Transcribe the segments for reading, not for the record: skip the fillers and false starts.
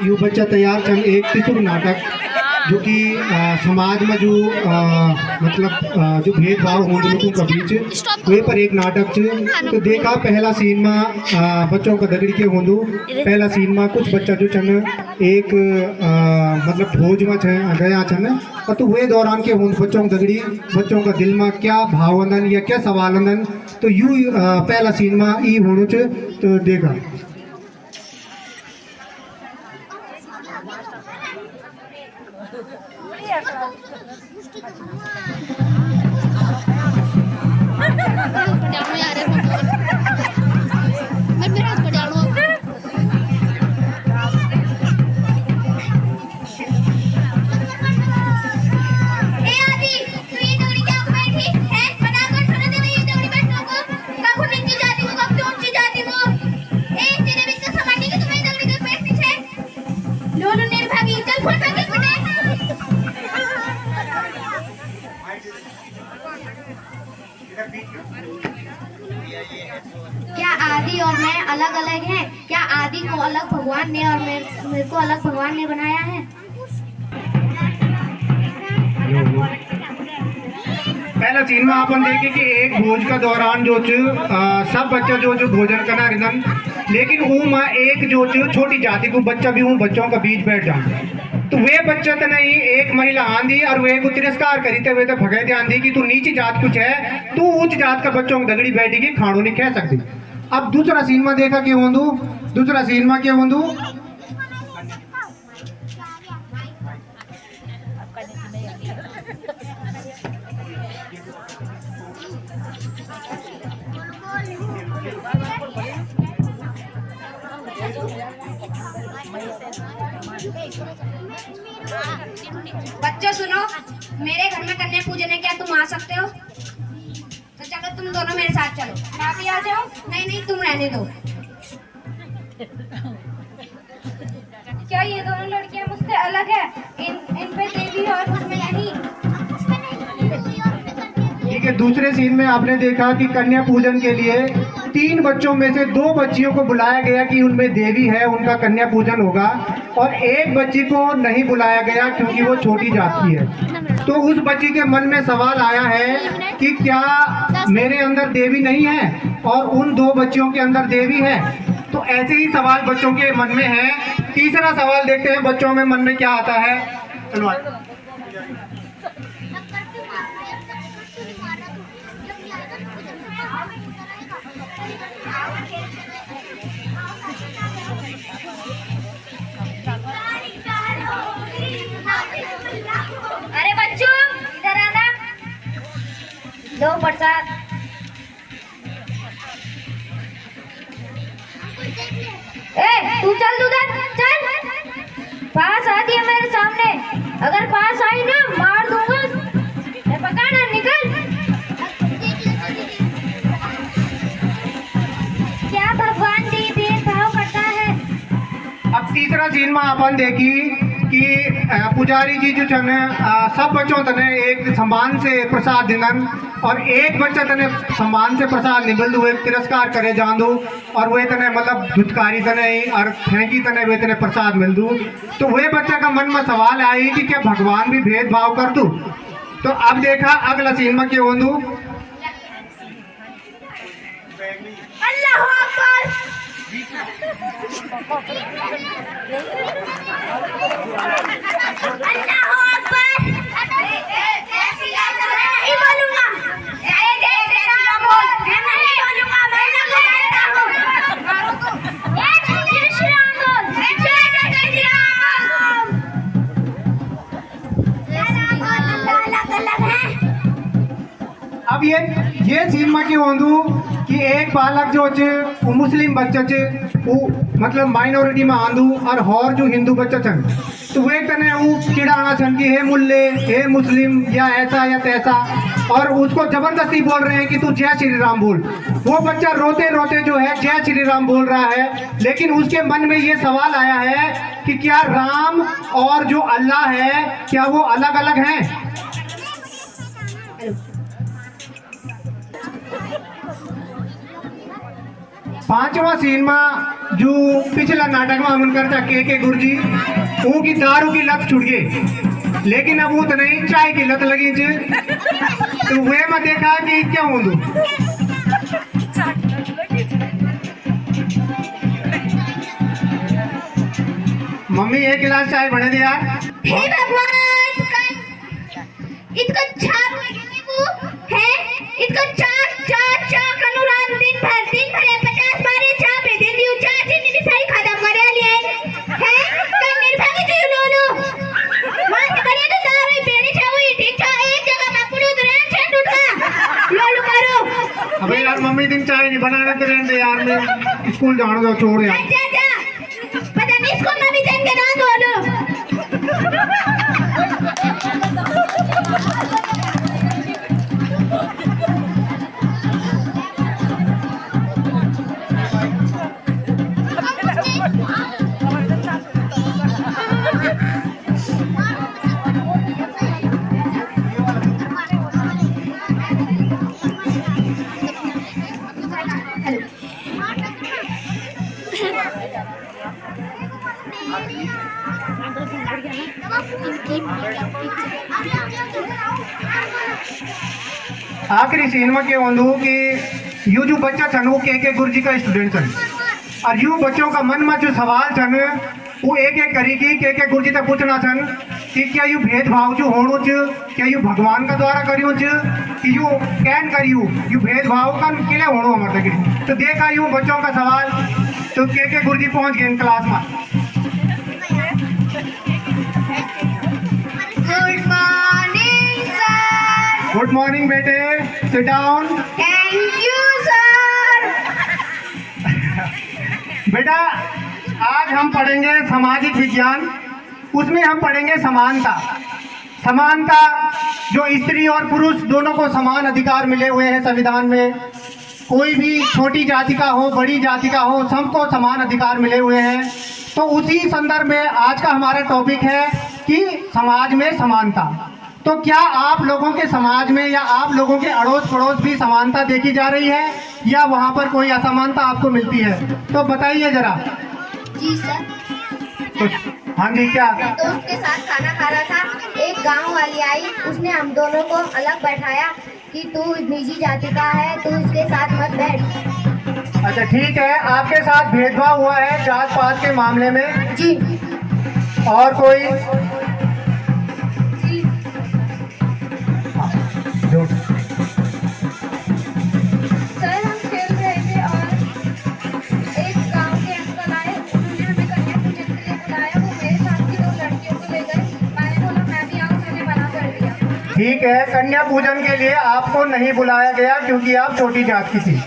You बच्चा तैयार छन एक तिसुर नाटक जो कि समाज में जो जो भेदभाव होंगे लोगों के बीच वे पर एक नाटक छ। तो देखा पहला सीन में बच्चों का दगड़ी के होंदू। पहला सीन में कुछ बच्चा जो छन एक भोज में गया छन और तो वे दौरान के होंद बच्चों का दगड़ी बच्चों का दिल में क्या भाव अंदन या क्या सवाल अंदन। तो यू पहला सीन में ई होणु छ। तो देखा क्या आदि और मैं अलग अलग हैं? क्या आदि को अलग भगवान ने और मेरे को अलग भगवान ने बनाया है? पहला सीन में अपन देखे कि एक भोज का दौरान जो सब बच्चा जो भोजन करना रिदन लेकिन वो माँ एक जो छोटी जाति को बच्चा भी हूँ बच्चों का बीच बैठ जाए। तो वे बच्चा तो नहीं एक महिला आंधी और वे को तिरस्कार करी थे वे तो भगे थे आंधी की तू नीची जात कुछ है तू उच्च जात का बच्चों को दगड़ी बैठेगी खाणो नहीं कह सकती। अब दूसरा सीन में देखा कि होंदू दूसरा सीन में क्या होंदू बच्चों सुनो, मेरे घर में कन्या पूजन है, क्या तुम आ सकते हो? तो चलो तुम दोनों मेरे साथ चलो। आप भी आ जाओ। नहीं नहीं तुम रहने दो। क्या ये दोनों लड़कियां मुझसे अलग है? इन पे देवी और मुझमें नहीं। ठीक है। दूसरे सीन में आपने देखा कि कन्या पूजन के लिए 3 बच्चों में से 2 बच्चियों को बुलाया गया कि उनमें देवी है उनका कन्या पूजन होगा और एक बच्ची को नहीं बुलाया गया क्योंकि वो छोटी जात की है। तो उस बच्ची के मन में सवाल आया है कि क्या मेरे अंदर देवी नहीं है और उन 2 बच्चियों के अंदर देवी है। तो ऐसे ही सवाल बच्चों के मन में है। तीसरा सवाल देखते हैं बच्चों में मन में क्या आता है। अरे बच्चों इधर आना। दो प्रसाद। तू चल उधर चल। पास आती है मेरे सामने, अगर पास आई ना मार दूंगा। पकाना निकल। क्या भगवान भी भेदभाव करता है? अब तीसरा सीन में अपन देखी कि पुजारी जी जो छन सब बच्चों तने एक समान से प्रसाद दिनन और एक बच्चा तने समान से प्रसाद निबल हुए तिरस्कार करे जान दो और वे तने धुतकारी तने और फेंकी तने वे तने प्रसाद मिल दू। तो वे बच्चा का मन में सवाल आई कि क्या भगवान भी भेदभाव कर दू। तो अब देखा अगला सीन में क्या होंदू। अल्लाह अकबर। नहीं बोलूंगा। अब ये सीन में क्यों होंदू कि एक बालक जो वो मुस्लिम बच्चा वो माइनॉरिटी में आंदू और जो हिंदू बच्चा छन तो वे कने वो चिड़ाना छन कि हे मुल्ले हे मुस्लिम या ऐसा या तैसा और उसको जबरदस्ती बोल रहे हैं कि तू जय श्री राम बोल। वो बच्चा रोते रोते जो है जय श्री राम बोल रहा है लेकिन उसके मन में ये सवाल आया है कि क्या राम और जो अल्लाह है क्या वो अलग अलग हैं। पांचवा सीन में जो पिछला नाटक में हमन करता के गुरुजी उनकी दारू की लत छूट गई, लेकिन अब वो तो नहीं चाय की लत लगी तो वे में देखा कि क्या हूँ मम्मी एक गिलास चाय बने दे यार। हे भगवान, इसको छाप है, इसको चार चार चार अनुराग दिन भर 50 बार छाप दे दी चार चीनी भी सारी खत्म करे लिए है तो निर्भाग्य से लोलो मां से बढ़िया तो सारी पेड़ी चाहुई ठीक था एक जगह में पुरु दुरे छे टूटा लोलो करो। अबे यार मम्मी दिन चाय नहीं बनाने तो रहने दे यार, मैं स्कूल जाना तो छोड़ यार। जा पता नहीं इसको मम्मी जान के ना बोलो। आखिरी सीन में क्या होंदू कि यू जो बच्चा छन वो के गुरुजी का स्टूडेंट छन और यू बच्चों का मन में जो सवाल छन वो एक एक करी की के गुरुजी तक पूछना छन कि क्या यू भेदभाव जो होणु च क्या यू भगवान का द्वारा करियो च कि यू कैन करियो यू भेदभाव का किले होणु हमारे तक। तो देखा यू बच्चों का सवाल तो के गुरुजी पहुंच गए क्लास में। Good morning sir. Good morning बेटे, sit down. Thank you sir. बेटा आज हम पढ़ेंगे सामाजिक विज्ञान, उसमें हम पढ़ेंगे समानता। समानता जो स्त्री और पुरुष दोनों को समान अधिकार मिले हुए हैं संविधान में, कोई भी छोटी जाति का हो बड़ी जाति का हो सबको समान अधिकार मिले हुए हैं। तो उसी संदर्भ में आज का हमारा टॉपिक है कि समाज में समानता। तो क्या आप लोगों के समाज में या आप लोगों के अड़ोस पड़ोस भी समानता देखी जा रही है या वहाँ पर कोई असमानता आपको मिलती है? तो बताइए जरा। जी सर। तो हाँ जी, क्या दोस्त के साथ खाना खा रहा था, एक गांव वाली आई, उसने हम दोनों को अलग बैठाया कि तू निजी जाति का है, तू इसके साथ मत बैठ। अच्छा ठीक है, आपके साथ भेदभाव हुआ है जात पात के मामले में? जी। और कोई? जी। सर हम खेल रहे थे और एक गांव के अंकल आए, उन्होंने हमें कन्या पूजन के लिए बुलाया। वो मेरे साथ की 2 लड़कियों को ले गए, मैंने बोला मैं भी आऊँ, मैंने मना कर दिया। ठीक है, कन्या पूजन के लिए आपको नहीं बुलाया गया क्योंकि आप छोटी जात की थी।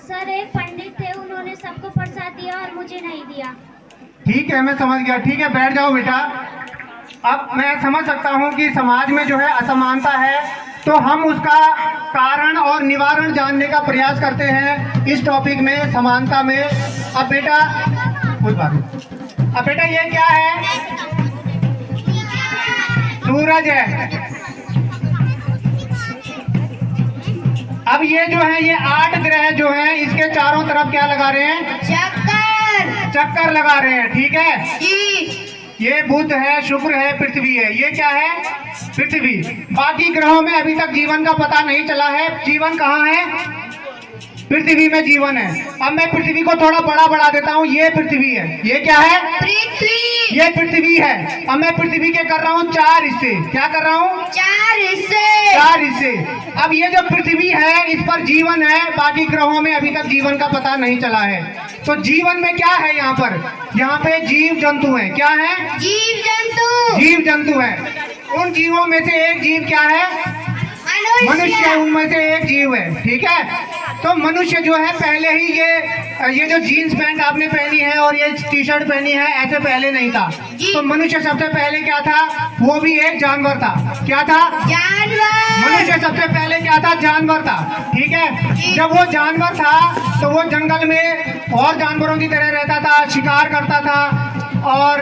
सर एक पंडित थे, उन्होंने सबको प्रसाद दिया और मुझे नहीं दिया। ठीक है, मैं समझ गया। ठीक है, बैठ जाओ बेटा। अब मैं समझ सकता हूँ कि समाज में जो है असमानता है, तो हम उसका कारण और निवारण जानने का प्रयास करते हैं इस टॉपिक में, समानता में। अब बेटा कोई बात नहीं। अब बेटा ये क्या है? सूरज है। अब ये जो है ये 8 ग्रह जो हैं इसके चारों तरफ क्या लगा रहे हैं? चक्कर लगा रहे हैं। ठीक है जी। ये बुध है, शुक्र है, पृथ्वी है। ये क्या है? पृथ्वी। बाकी ग्रहों में अभी तक जीवन का पता नहीं चला है। जीवन कहाँ है? पृथ्वी में जीवन है। अब मैं पृथ्वी को थोड़ा बड़ा बढ़ा देता हूँ। ये पृथ्वी है। ये क्या है? पृथ्वी। ये पृथ्वी है। अब मैं पृथ्वी के कर रहा हूँ 4 हिस्से। क्या कर रहा हूँ? 4 हिस्से। 4 हिस्से। अब ये जो पृथ्वी है इस पर जीवन है, बाकी ग्रहों में अभी तक जीवन का पता नहीं चला है। तो जीवन में क्या है यहाँ पर? यहाँ पे जीव जंतु हैं। क्या है? जीव जंतु। जीव जंतु है। उन जीवों में से एक जीव क्या है? मनुष्य उनमें से एक जीव है। ठीक है, तो मनुष्य जो है पहले ही ये जो जीन्स पैंट आपने पहनी है और ये टी शर्ट पहनी है, ऐसे पहले नहीं था। तो मनुष्य सबसे पहले क्या था? वो भी एक जानवर था। क्या था? जानवर। मनुष्य सबसे पहले क्या था? जानवर था। ठीक है, जब वो जानवर था तो वो जंगल में और जानवरों की तरह रहता था, शिकार करता था और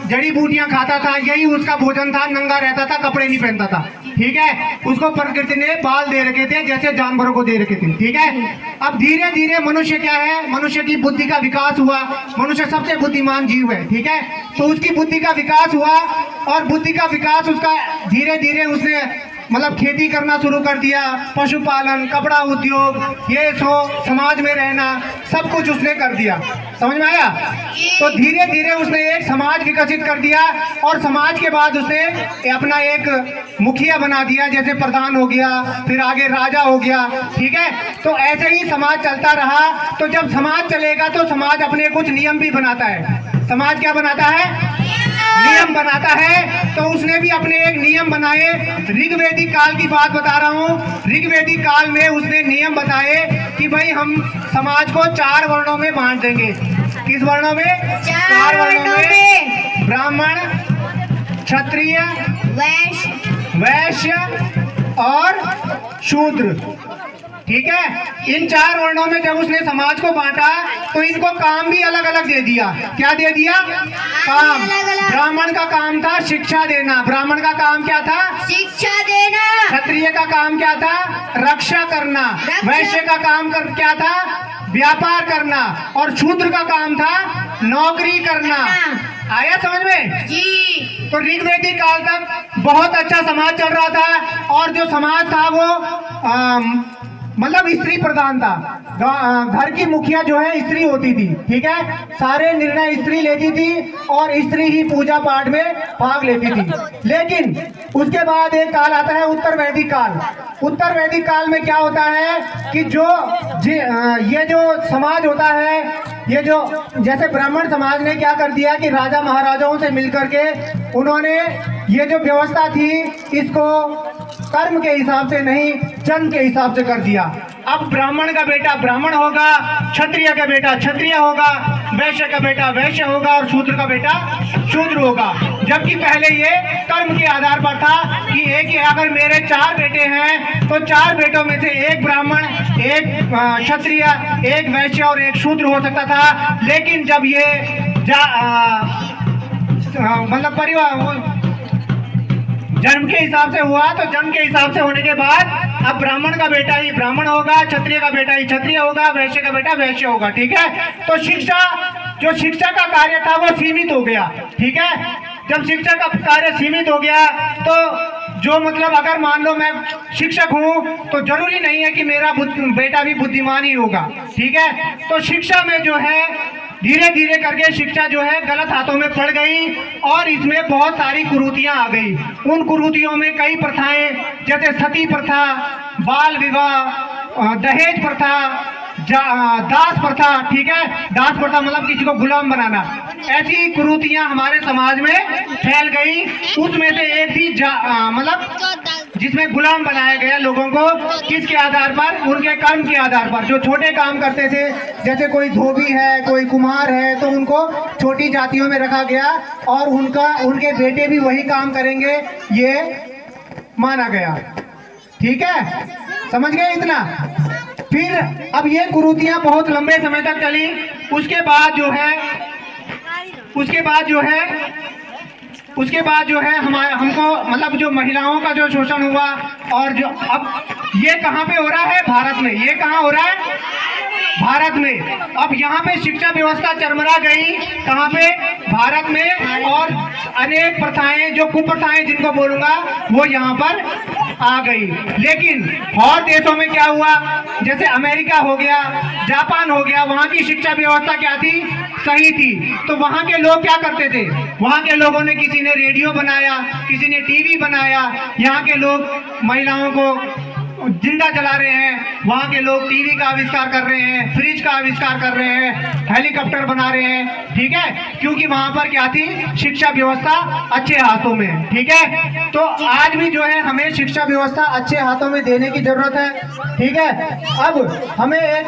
जड़ी बूटियां खाता था, यही उसका भोजन था, नंगा रहता था, कपड़े नहीं पहनता था। ठीक है, उसको प्रकृति ने बाल दे रखे थे जैसे जानवरों को दे रखे थे। ठीक है, अब धीरे धीरे मनुष्य क्या है, मनुष्य की बुद्धि का विकास हुआ। मनुष्य सबसे बुद्धिमान जीव है। ठीक है, तो उसकी बुद्धि का विकास हुआ और बुद्धि का विकास उसका धीरे धीरे उसने मतलब खेती करना शुरू कर दिया, पशुपालन, कपड़ा उद्योग, ये सो समाज में रहना, सब कुछ उसने कर दिया। समझ में आया? तो धीरे धीरे उसने एक समाज विकसित कर दिया और समाज के बाद उसने अपना एक मुखिया बना दिया, जैसे प्रधान हो गया, फिर आगे राजा हो गया। ठीक है, तो ऐसे ही समाज चलता रहा। तो जब समाज चलेगा तो समाज अपने कुछ नियम भी बनाता है। समाज क्या बनाता है? नियम बनाता है। तो उसने भी अपने एक नियम बनाए। ऋग्वेदिक काल की बात बता रहा हूँ। ऋग्वेदिक काल में उसने नियम बताए कि भाई हम समाज को 4 वर्णों में बांट देंगे। किस वर्णों में? 4 वर्णों में। ब्राह्मण, क्षत्रिय, वैश्य और शूद्र। ठीक है, इन 4 वर्णों में जब उसने समाज को बांटा तो इनको काम भी अलग अलग दे दिया। क्या दे दिया? काम। ब्राह्मण का काम था शिक्षा देना। ब्राह्मण का काम क्या था? शिक्षा देना। क्षत्रिय का काम क्या था? रक्षा करना। वैश्य का काम क्या था? व्यापार करना। और शूद्र का काम था नौकरी करना। आया समझ में? जी। तो ऋग्वेदिक काल तक बहुत अच्छा समाज चल रहा था और जो समाज था वो मतलब स्त्री प्रधान था। घर की मुखिया जो है स्त्री होती थी। ठीक है, सारे निर्णय स्त्री लेती थी और स्त्री ही पूजा पाठ में भाग लेती थी। लेकिन उसके बाद एक काल आता है उत्तर वैदिक काल। उत्तर वैदिक काल में क्या होता है कि ये जो समाज होता है, ये जो जैसे ब्राह्मण समाज ने क्या कर दिया कि राजा महाराजाओं से मिलकर के उन्होंने ये जो व्यवस्था थी इसको कर्म के हिसाब से नहीं, जन्म के हिसाब से कर दिया। अब ब्राह्मण का बेटा ब्राह्मण होगा, क्षत्रिय का बेटा क्षत्रिय होगा, वैश्य का बेटा वैश्य होगा और शूद्र का बेटा शूद्र होगा। जबकि पहले ये कर्म के आधार पर था कि अगर मेरे 4 बेटे हैं तो 4 बेटों में से एक ब्राह्मण, एक क्षत्रिय, एक वैश्य और एक शूद्र हो सकता था। लेकिन जब ये मतलब परिवार जन्म के हिसाब से हुआ तो जन्म के हिसाब से होने के बाद अब ब्राह्मण का बेटा ही ब्राह्मण होगा, क्षत्रिय का बेटा ही क्षत्रिय होगा, वैश्य का बेटा वैश्य होगा। ठीक है, तो शिक्षा का कार्य था वो सीमित हो गया। ठीक है, जब शिक्षा का कार्य सीमित हो गया तो जो मतलब अगर मान लो मैं शिक्षक हूँ तो जरूरी नहीं है कि मेरा बेटा भी बुद्धिमान ही होगा। ठीक है, तो शिक्षा में जो है धीरे धीरे करके शिक्षा जो है गलत हाथों में पड़ गई और इसमें बहुत सारी कुरीतियां आ गई। उन कुरीतियों में कई प्रथाएं जैसे सती प्रथा, बाल विवाह, दहेज प्रथा, दास प्रथा। ठीक है, दास प्रथा मतलब किसी को गुलाम बनाना। ऐसी कुरीतियां हमारे समाज में फैल गई। उसमें से एक थी मतलब जिसमें गुलाम बनाया गया लोगों को। किसके आधार पर? उनके कर्म के आधार पर। जो छोटे काम करते थे, जैसे कोई धोबी है, कोई कुम्हार है, तो उनको छोटी जातियों में रखा गया और उनके बेटे भी वही काम करेंगे, ये माना गया। ठीक है, समझ गए इतना? फिर अब ये कुरीतियां बहुत लंबे समय तक चली। उसके बाद जो है हमको मतलब जो महिलाओं का जो शोषण हुआ और जो अब ये कहाँ पे हो रहा है? भारत में। ये कहाँ हो रहा है? भारत में। अब यहाँ पे शिक्षा व्यवस्था चरमरा गई। कहाँ पे? भारत में। और अनेक प्रथाएं, जो कुप्रथाएं जिनको बोलूंगा, वो यहाँ पर आ गई। लेकिन और देशों में क्या हुआ? जैसे अमेरिका हो गया, जापान हो गया, वहाँ की शिक्षा व्यवस्था क्या थी? सही थी। तो वहाँ के लोग क्या करते थे? वहाँ के लोगों ने, किसी ने रेडियो बनाया, किसी ने टीवी बनाया। यहाँ के लोग महिलाओं को जिंदा जला रहे हैं। वहाँ के लोग टीवी का आविष्कार कर रहे हैं, फ्रिज का आविष्कार कर रहे हैं, हेलीकॉप्टर बना रहे हैं। ठीक है, क्योंकि वहाँ पर क्या थी? शिक्षा व्यवस्था अच्छे हाथों में। ठीक है, तो आज भी जो है हमें शिक्षा व्यवस्था अच्छे हाथों में देने की जरूरत है। ठीक है, अब हमें एक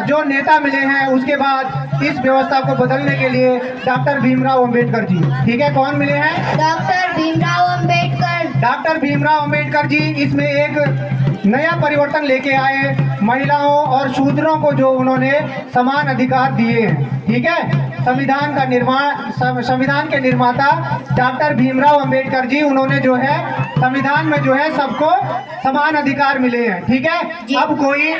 जो नेता मिले हैं उसके बाद इस व्यवस्था को बदलने के लिए डॉक्टर भीमराव अंबेडकर जी। ठीक है, कौन मिले हैं? डॉक्टर भीमराव अंबेडकर। डॉक्टर भीमराव अंबेडकर जी इसमें एक नया परिवर्तन लेके आए। महिलाओं और शूद्रों को जो उन्होंने समान अधिकार दिए हैं। ठीक है, संविधान के निर्माता डॉक्टर भीमराव अंबेडकर जी, उन्होंने जो है संविधान में जो है सबको समान अधिकार मिले हैं। ठीक है, अब कोई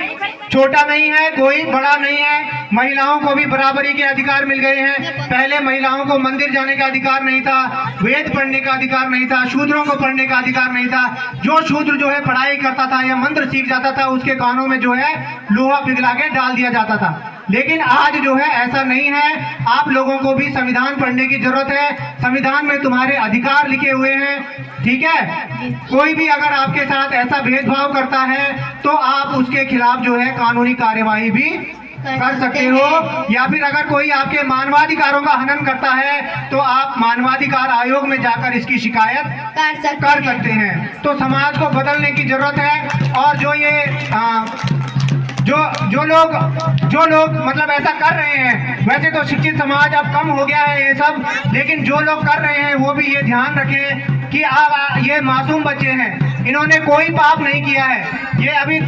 छोटा नहीं है, कोई बड़ा नहीं है, महिलाओं को भी बराबरी के अधिकार मिल गए हैं। पहले महिलाओं को मंदिर जाने का अधिकार नहीं था, वेद पढ़ने का अधिकार नहीं था, शूद्रों को पढ़ने का अधिकार नहीं था। जो शूद्र जो है पढ़ाई करता था या मंत्र सीख जाता था, उसके कानों में जो है लोहा पिघला के डाल दिया जाता था। लेकिन आज जो है ऐसा नहीं है। आप लोगों को भी संविधान पढ़ने की जरूरत है। संविधान में तुम्हारे अधिकार लिखे हुए हैं। ठीक है, कोई भी अगर आपके साथ ऐसा भेदभाव करता है तो आप उसके खिलाफ जो है कानूनी कार्यवाही भी कर सकते हो, या फिर अगर कोई आपके मानवाधिकारों का हनन करता है तो आप मानवाधिकार आयोग में जाकर इसकी शिकायत कर सकते हैं। तो समाज को बदलने की जरूरत है। और जो लोग मतलब ऐसा कर रहे हैं, वैसे तो शिक्षित समाज अब कम हो गया है ये सब, लेकिन जो लोग कर रहे हैं वो भी ये ध्यान रखें कि ये मासूम बच्चे हैं, इन्होंने कोई पाप नहीं किया है। ये अभी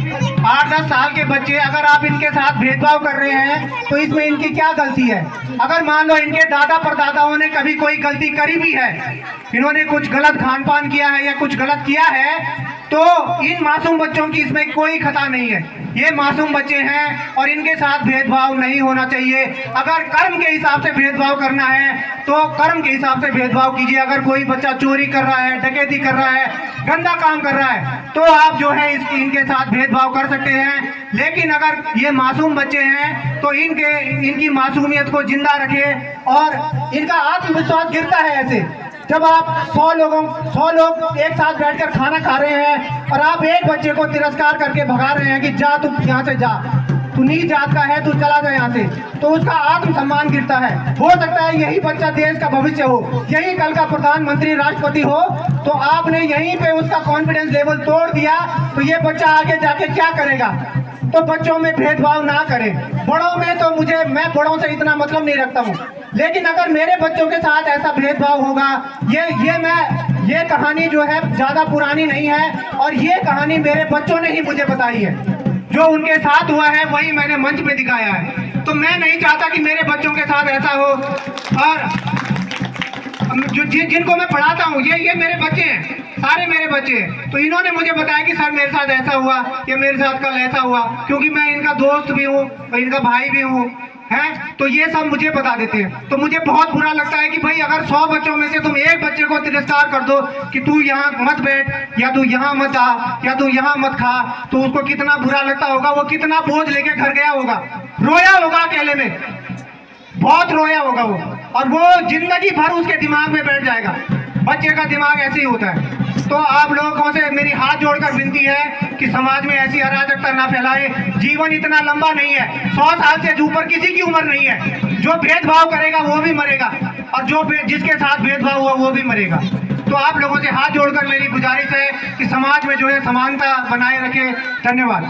8-10 साल के बच्चे, अगर आप इनके साथ भेदभाव कर रहे हैं तो इसमें इनकी क्या गलती है? अगर मान लो इनके दादा परदादाओं ने कभी कोई गलती करी भी है, इन्होंने कुछ गलत खान पान किया है या कुछ गलत किया है, तो इन मासूम बच्चों की इसमें कोई खता नहीं है। ये मासूम बच्चे हैं और इनके साथ भेदभाव नहीं होना चाहिए। अगर कर्म के हिसाब से भेदभाव करना है तो कर्म के हिसाब से भेदभाव कीजिए। अगर कोई बच्चा चोरी कर रहा है, डकैती कर रहा है, गंदा काम कर रहा है, तो आप जो है इनके साथ भेदभाव कर सकते हैं। लेकिन अगर ये मासूम बच्चे हैं तो इनकी मासूमियत को जिंदा रखें। और इनका आत्मविश्वास गिरता है ऐसे, जब आप 100 लोग एक साथ बैठकर खाना खा रहे हैं और आप एक बच्चे को तिरस्कार करके भगा रहे हैं कि जा तू यहाँ से जा, तू नीच जात का है, तू चला जा यहाँ से, तो उसका आत्मसम्मान गिरता है। हो सकता है यही बच्चा देश का भविष्य हो, यही कल का प्रधानमंत्री राष्ट्रपति हो, तो आपने यहीं पे उसका कॉन्फिडेंस लेवल तोड़ दिया, तो ये बच्चा आगे जाके क्या करेगा? तो बच्चों में भेदभाव ना करें। बड़ों में तो मैं बड़ों से इतना मतलब नहीं रखता हूँ, लेकिन अगर मेरे बच्चों के साथ ऐसा भेदभाव होगा, ये कहानी जो है ज्यादा पुरानी नहीं है, और ये कहानी मेरे बच्चों ने ही मुझे बताई है। जो उनके साथ हुआ है वही मैंने मंच पे दिखाया है। तो मैं नहीं चाहता कि मेरे बच्चों के साथ ऐसा हो। और जिनको मैं पढ़ाता हूँ ये मेरे बच्चे हैं, सारे मेरे बच्चे हैं। तो इन्होंने मुझे बताया कि सर मेरे साथ ऐसा हुआ या मेरे साथ कल ऐसा हुआ, क्योंकि मैं इनका दोस्त भी हूँ और इनका भाई भी हूँ, है, तो ये सब मुझे बता देते हैं। तो मुझे बहुत बुरा लगता है कि भाई अगर 100 बच्चों में से तुम एक बच्चे को तिरस्कार कर दो कि तू यहाँ मत बैठ, या तू यहाँ मत आ, या तू यहाँ मत खा, तो उसको कितना बुरा लगता होगा, वो कितना बोझ लेके घर गया होगा, रोया होगा अकेले में, बहुत रोया होगा वो, और वो जिंदगी भर उसके दिमाग में बैठ जाएगा। बच्चे का दिमाग ऐसे ही होता है। तो आप लोगों से मेरी हाथ जोड़कर विनती है कि समाज में ऐसी अराजकता ना फैलाए। जीवन इतना लंबा नहीं है, 100 साल से ऊपर किसी की उम्र नहीं है। जो भेदभाव करेगा वो भी मरेगा, और जिसके साथ भेदभाव हुआ वो भी मरेगा। तो आप लोगों से हाथ जोड़कर मेरी गुजारिश है कि समाज में जो है समानता बनाए रखें। धन्यवाद।